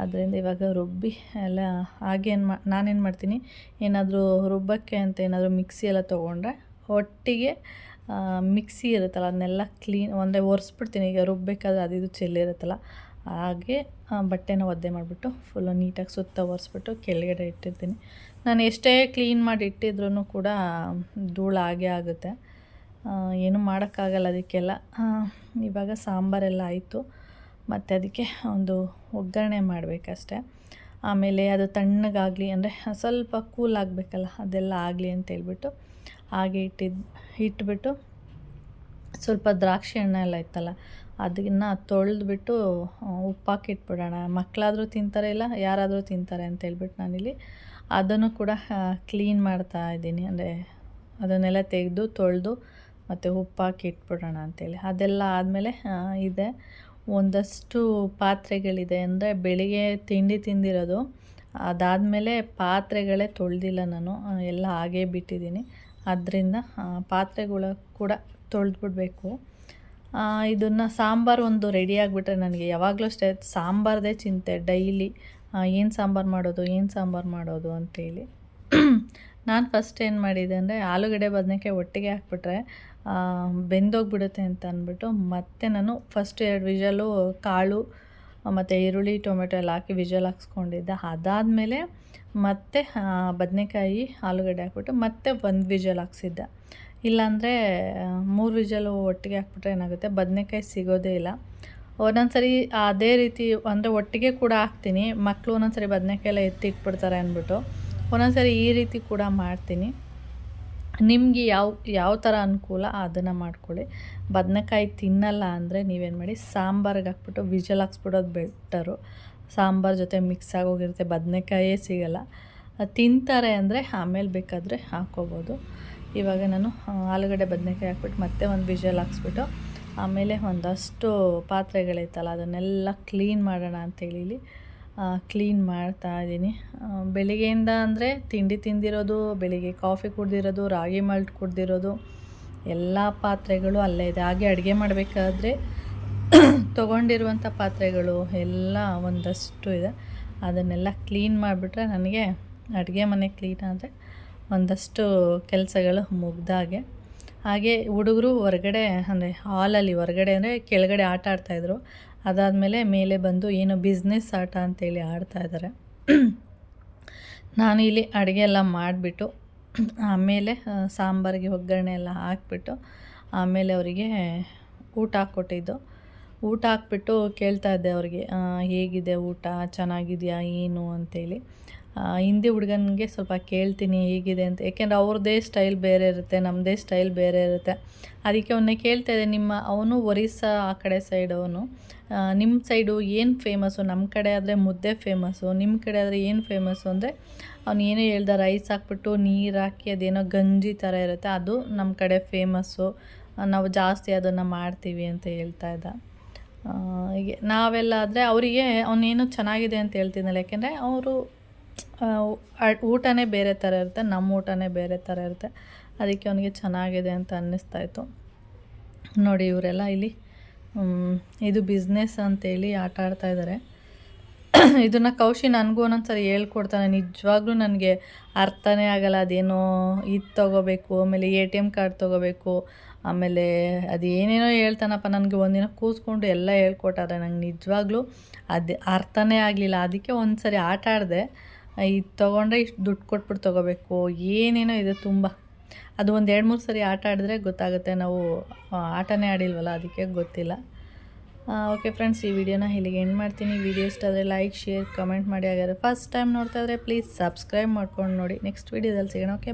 ಆದ್ದರಿಂದ ಇವಾಗ ರುಬ್ಬಿ ಎಲ್ಲ ಹಾಗೆ ನಾನೇನು ಮಾಡ್ತೀನಿ, ಏನಾದರೂ ರುಬ್ಬಕ್ಕೆ ಅಂತ ಏನಾದರೂ ಮಿಕ್ಸಿ ಎಲ್ಲ ತೊಗೊಂಡ್ರೆ ಒಟ್ಟಿಗೆ ಮಿಕ್ಸಿ ಇರುತ್ತಲ್ಲ ಅದನ್ನೆಲ್ಲ ಕ್ಲೀನ್ ಒಂದೇ ಒರೆಸ್ಬಿಡ್ತೀನಿ. ಈಗ ರುಬ್ಬಬೇಕಾದ್ರೆ ಅದು ಇದು ಚೆಲ್ಲಿರುತ್ತಲ್ಲ, ಹಾಗೆ ಬಟ್ಟೆನ ಒದ್ದೆ ಮಾಡಿಬಿಟ್ಟು ಫುಲ್ಲು ನೀಟಾಗಿ ಸುತ್ತ ಒರೆಸ್ಬಿಟ್ಟು ಕೆಳಗಡೆ ಇಟ್ಟಿರ್ತೀನಿ. ನಾನು ಎಷ್ಟೇ ಕ್ಲೀನ್ ಮಾಡಿ ಇಟ್ಟಿದ್ರೂ ಕೂಡ ಧೂಳು ಹಾಗೆ ಆಗುತ್ತೆ, ಏನೂ ಮಾಡೋಕ್ಕಾಗಲ್ಲ ಅದಕ್ಕೆಲ್ಲ. ಇವಾಗ ಸಾಂಬಾರೆಲ್ಲ ಆಯಿತು, ಮತ್ತು ಅದಕ್ಕೆ ಒಂದು ಒಗ್ಗರಣೆ ಮಾಡಬೇಕಷ್ಟೆ. ಆಮೇಲೆ ಅದು ತಣ್ಣಗಾಗಲಿ, ಅಂದರೆ ಸ್ವಲ್ಪ ಕೂಲ್ ಆಗಬೇಕಲ್ಲ, ಅದೆಲ್ಲ ಆಗಲಿ ಅಂತೇಳ್ಬಿಟ್ಟು ಹಾಗೆ ಇಟ್ಬಿಟ್ಟು ಸ್ವಲ್ಪ ದ್ರಾಕ್ಷಿ ಹಣ್ಣು ಎಲ್ಲ ಇತ್ತಲ್ಲ ಅದನ್ನು ತೊಳೆದ್ಬಿಟ್ಟು ಉಪ್ಪಾಕಿ ಇಟ್ಬಿಡೋಣ. ಮಕ್ಕಳಾದರೂ ತಿಂತಾರೆ, ಇಲ್ಲ ಯಾರಾದರೂ ತಿಂತಾರೆ ಅಂತೇಳ್ಬಿಟ್ಟು ನಾನಿಲ್ಲಿ ಅದನ್ನು ಕೂಡ ಕ್ಲೀನ್ ಮಾಡ್ತಾ ಇದ್ದೀನಿ. ಅಂದರೆ ಅದನ್ನೆಲ್ಲ ತೆಗೆದು ತೊಳೆದು ಮತ್ತು ಉಪ್ಪಾಕಿ ಇಟ್ಬಿಡೋಣ ಅಂಥೇಳಿ. ಅದೆಲ್ಲ ಆದಮೇಲೆ ಇದೆ ಒಂದಷ್ಟು ಪಾತ್ರೆಗಳಿದೆ. ಅಂದರೆ ಬೆಳಿಗ್ಗೆ ತಿಂಡಿ ತಿಂದಿರೋದು, ಅದಾದಮೇಲೆ ಪಾತ್ರೆಗಳೇ ತೊಳೆದಿಲ್ಲ ನಾನು, ಎಲ್ಲ ಹಾಗೇ ಬಿಟ್ಟಿದ್ದೀನಿ. ಅದರಿಂದ ಪಾತ್ರೆಗಳು ಕೂಡ ತೊಳೆದ್ಬಿಡ್ಬೇಕು. ಇದನ್ನು ಸಾಂಬಾರು ಒಂದು ರೆಡಿ ಆಗಿಬಿಟ್ರೆ ನನಗೆ ಯಾವಾಗಲೂ ಅಷ್ಟೇ ಸಾಂಬಾರದೇ ಚಿಂತೆ ಡೈಲಿ. ಏನು ಸಾಂಬಾರು ಮಾಡೋದು ಅಂತೇಳಿ. ನಾನು ಫಸ್ಟ್ ಏನು ಮಾಡಿದೆ ಅಂದರೆ ಆಲೂಗಡ್ಡೆ ಬದನೆಕಾಯಿ ಒಟ್ಟಿಗೆ ಹಾಕ್ಬಿಟ್ರೆ ಬೆಂದೋಗಿಬಿಡುತ್ತೆ ಅಂತ ಅಂದ್ಬಿಟ್ಟು ಮತ್ತೆ ನಾನು ಫಸ್ಟ್ 2 ವಿಷಲು ಕಾಳು ಮತ್ತು ಈರುಳ್ಳಿ, ಟೊಮೆಟೊ ಎಲ್ಲ ಹಾಕಿ ವಿಷಲ್ ಹಾಕ್ಸ್ಕೊಂಡಿದ್ದೆ. ಅದಾದಮೇಲೆ ಮತ್ತೆ ಬದನೆಕಾಯಿ, ಆಲೂಗಡ್ಡೆ ಹಾಕ್ಬಿಟ್ಟು ಮತ್ತೆ 1 ವಿಷಲ್ ಹಾಕ್ಸಿದ್ದೆ. ಇಲ್ಲಾಂದರೆ 3 ವಿಷಲು ಒಟ್ಟಿಗೆ ಹಾಕ್ಬಿಟ್ರೆ ಏನಾಗುತ್ತೆ, ಬದನೆಕಾಯಿ ಸಿಗೋದೇ ಇಲ್ಲ. ಒಂದೊಂದು ಸರಿ ಅದೇ ರೀತಿ ಅಂದರೆ ಒಟ್ಟಿಗೆ ಕೂಡ ಹಾಕ್ತೀನಿ, ಮಕ್ಕಳು ಒಂದೊಂದು ಸರಿ ಬದನೆಕಾಯಿ ಎಲ್ಲ ಎತ್ತಿ ಇಟ್ಬಿಡ್ತಾರೆ ಅಂದ್ಬಿಟ್ಟು ಒಂದೊಂದು ಸರಿ ಈ ರೀತಿ ಕೂಡ ಮಾಡ್ತೀನಿ. ನಿಮಗೆ ಯಾವ ಥರ ಅನುಕೂಲ ಅದನ್ನು ಮಾಡ್ಕೊಳ್ಳಿ. ಬದನೆಕಾಯಿ ತಿನ್ನಲ್ಲ ಅಂದರೆ ನೀವೇನು ಮಾಡಿ, ಸಾಂಬಾರಿಗೆ ಹಾಕ್ಬಿಟ್ಟು ವಿಷಲ್ ಹಾಕ್ಸ್ಬಿಡೋದು ಬೆಟರು. ಸಾಂಬಾರು ಜೊತೆ ಮಿಕ್ಸ್ ಆಗೋಗಿರುತ್ತೆ, ಬದನೆಕಾಯೇ ಸಿಗೋಲ್ಲ. ತಿಂತಾರೆ ಅಂದರೆ ಆಮೇಲೆ ಬೇಕಾದರೆ ಹಾಕ್ಕೋಬೋದು. ಇವಾಗ ನಾನು ಆಲೂಗಡ್ಡೆ ಬದನೆಕಾಯಿ ಹಾಕ್ಬಿಟ್ಟು ಮತ್ತೆ 1 ವಿಷಲ್ ಹಾಕ್ಸ್ಬಿಟ್ಟು ಆಮೇಲೆ ಒಂದಷ್ಟು ಪಾತ್ರೆಗಳೈತಲ್ಲ ಅದನ್ನೆಲ್ಲ ಕ್ಲೀನ್ ಮಾಡೋಣ ಅಂತೇಳಿ ಕ್ಲೀನ್ ಮಾಡ್ತಾಯಿದ್ದೀನಿ. ಬೆಳಿಗ್ಗೆಯಿಂದ ಅಂದರೆ ತಿಂಡಿ ತಿಂದಿರೋದು, ಬೆಳಿಗ್ಗೆ ಕಾಫಿ ಕುಡ್ದಿರೋದು, ರಾಗಿ ಮಾಲ್ಟ್ ಕುಡ್ದಿರೋದು ಎಲ್ಲ ಪಾತ್ರೆಗಳು ಅಲ್ಲೇ ಇದೆ. ಹಾಗೆ ಅಡುಗೆ ಮಾಡಬೇಕಾದ್ರೆ ತೊಗೊಂಡಿರುವಂಥ ಪಾತ್ರೆಗಳು ಎಲ್ಲ ಒಂದಷ್ಟು ಇದೆ. ಅದನ್ನೆಲ್ಲ ಕ್ಲೀನ್ ಮಾಡಿಬಿಟ್ರೆ ನನಗೆ ಅಡುಗೆ ಮನೆ ಕ್ಲೀನ್ ಆದರೆ ಒಂದಷ್ಟು ಕೆಲಸಗಳು ಮುಗ್ದಾಗೆ. ಹಾಗೆ ಹುಡುಗರು ಹೊರಗಡೆ, ಅಂದರೆ ಹಾಲಲ್ಲಿ ಹೊರಗಡೆ ಅಂದರೆ ಕೆಳಗಡೆ ಆಟ ಆಡ್ತಾಯಿದ್ರು. ಅದಾದಮೇಲೆ ಮೇಲೆ ಬಂದು ಏನೋ ಬಿಸ್ನೆಸ್ ಆಟ ಅಂತೇಳಿ ಆಡ್ತಾಯಿದ್ದಾರೆ. ನಾನು ಇಲ್ಲಿ ಅಡುಗೆ ಎಲ್ಲ ಮಾಡಿಬಿಟ್ಟು ಆಮೇಲೆ ಸಾಂಬಾರಿಗೆ ಒಗ್ಗರಣೆ ಎಲ್ಲ ಹಾಕ್ಬಿಟ್ಟು ಆಮೇಲೆ ಅವರಿಗೆ ಊಟ ಹಾಕ್ಕೊಟ್ಟಿದ್ದು. ಊಟ ಹಾಕ್ಬಿಟ್ಟು ಕೇಳ್ತಾ ಇದ್ದೆ ಅವ್ರಿಗೆ ಹೇಗಿದೆ ಊಟ ಚೆನ್ನಾಗಿದೆಯಾ ಏನು ಅಂತೇಳಿ. ಹಿಂದಿ ಹುಡುಗನಿಗೆ ಸ್ವಲ್ಪ ಕೇಳ್ತೀನಿ ಹೇಗಿದೆ ಅಂತ, ಏಕೆಂದರೆ ಅವ್ರದ್ದೇ ಸ್ಟೈಲ್ ಬೇರೆ ಇರುತ್ತೆ, ನಮ್ಮದೇ ಸ್ಟೈಲ್ ಬೇರೆ ಇರುತ್ತೆ. ಅದಕ್ಕೆ ಅವನ್ನೇ ಕೇಳ್ತಾ ಇದ್ದೆ, ಅವನು ಒರಿಸ್ಸಾ ಆ ಕಡೆ ಸೈಡ್ ಅವನು. ನಿಮ್ಮ ಸೈಡು ಏನು ಫೇಮಸ್ಸು? ನಮ್ಮ ಕಡೆ ಆದರೆ ಮುದ್ದೆ ಫೇಮಸ್ಸು, ನಿಮ್ಮ ಕಡೆ ಆದರೆ ಏನು ಫೇಮಸ್ಸು ಅಂದರೆ ಅವ್ನು ಏನೋ ಹೇಳ್ದ, ರೈಸ್ ಹಾಕ್ಬಿಟ್ಟು ನೀರು ಹಾಕಿ ಅದೇನೋ ಗಂಜಿ ಥರ ಇರುತ್ತೆ, ಅದು ನಮ್ಮ ಕಡೆ ಫೇಮಸ್ಸು, ನಾವು ಜಾಸ್ತಿ ಅದನ್ನು ಮಾಡ್ತೀವಿ ಅಂತ ಹೇಳ್ತಾ ಇದ್ದ. ಹೀಗೆ ನಾವೆಲ್ಲ ಆದರೆ ಅವರಿಗೆ ಅವನೇನು ಚೆನ್ನಾಗಿದೆ ಅಂತ ಹೇಳ್ತಿದ್ನಲ್ಲ, ಯಾಕೆಂದರೆ ಅವರು ಊಟನೇ ಬೇರೆ ಥರ ಇರುತ್ತೆ, ನಮ್ಮ ಊಟನೇ ಬೇರೆ ಥರ ಇರುತ್ತೆ. ಅದಕ್ಕೆ ಅವನಿಗೆ ಚೆನ್ನಾಗಿದೆ ಅಂತ ಅನ್ನಿಸ್ತಾಯಿತ್ತು. ನೋಡಿ ಇವರೆಲ್ಲ ಇಲ್ಲಿ ಇದು ಬಿಸ್ನೆಸ್ ಅಂತೇಳಿ ಆಟ ಆಡ್ತಾಯಿದ್ದಾರೆ. ಇದನ್ನು ಕೌಶಿ ನನಗೂ ಒಂದೊಂದ್ಸರಿ ಹೇಳ್ಕೊಡ್ತಾನೆ, ನಿಜವಾಗ್ಲೂ ನನಗೆ ಅರ್ಥನೇ ಆಗಲ್ಲ. ಅದೇನೋ ಇದು ತೊಗೋಬೇಕು, ಆಮೇಲೆ ATM ಕಾರ್ಡ್ ತೊಗೋಬೇಕು, ಆಮೇಲೆ ಅದು ಏನೇನೋ ಹೇಳ್ತಾನಪ್ಪ. ನನಗೆ ಒಂದಿನ ಕೂತ್ಕೊಂಡು ಎಲ್ಲ ಹೇಳ್ಕೊಟ್ಟಾರೆ, ನಂಗೆ ನಿಜವಾಗ್ಲೂ ಅದು ಅರ್ಥನೇ ಆಗಲಿಲ್ಲ. ಅದಕ್ಕೆ ಒಂದು ಸರಿ ಆಟ ಆಡಿದೆ, ಇದು ತೊಗೊಂಡ್ರೆ ಇಷ್ಟು ದುಡ್ಡು ಕೊಟ್ಬಿಟ್ಟು ತೊಗೋಬೇಕು, ಏನೇನೋ ಇದೆ ತುಂಬ. ಅದು ಒಂದು 2-3 ಸರಿ ಆಟ ಆಡಿದ್ರೆ ಗೊತ್ತಾಗುತ್ತೆ, ನಾವು ಆಟನೇ ಆಡಿಲ್ವಲ್ಲ, ಅದಕ್ಕೆ ಗೊತ್ತಿಲ್ಲ. ಓಕೆ ಫ್ರೆಂಡ್ಸ್, ಈ ವಿಡಿಯೋನ ಇಲ್ಲಿಗೆ ಎಂಡ್ ಮಾಡ್ತೀನಿ. ವಿಡಿಯೋ ಇಷ್ಟ ಆದರೆ ಲೈಕ್, ಶೇರ್, ಕಮೆಂಟ್ ಮಾಡಿ. ಹಾಗಾದರೆ ಫಸ್ಟ್ ಟೈಮ್ ನೋಡ್ತಾ ಇದ್ದರೆ ಪ್ಲೀಸ್ ಸಬ್ಸ್ಕ್ರೈಬ್ ಮಾಡ್ಕೊಂಡು ನೋಡಿ. ನೆಕ್ಸ್ಟ್ ವಿಡಿಯೋದಲ್ಲಿ ಸಿಗೋಣ. ಓಕೆ.